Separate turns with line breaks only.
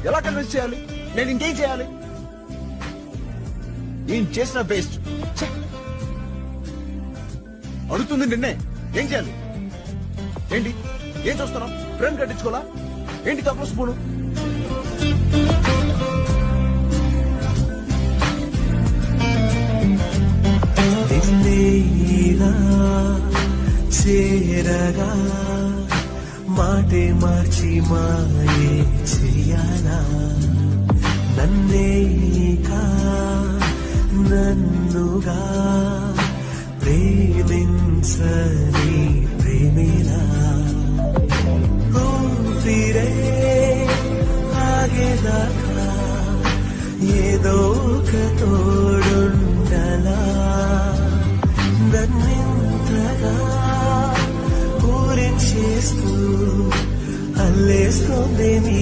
ఎలా కన్విన్స్ చేయాలి? నేను ఇంకేం చేయాలి? ఏం చేసిన వేస్ట్. అడుగుతుంది నిన్నే, ఏం చేయాలి? ఏంటి ఏం చూస్తున్నాం? ఫ్రెండ్ కట్టించుకోవాలా ఏంటి? కప్పుల స్పూను
చేరగా మాటే మార్చి మాయే చెయ్యాలా నన్నేకా నన్నుగా ప్రేమించని ప్రేమిలా ఊపిరే ఆగేదాకా ఏదో ఒక తోడుండలా నన్నింతగా ఊరించేస్తూ అల్లేస్తుంది నీ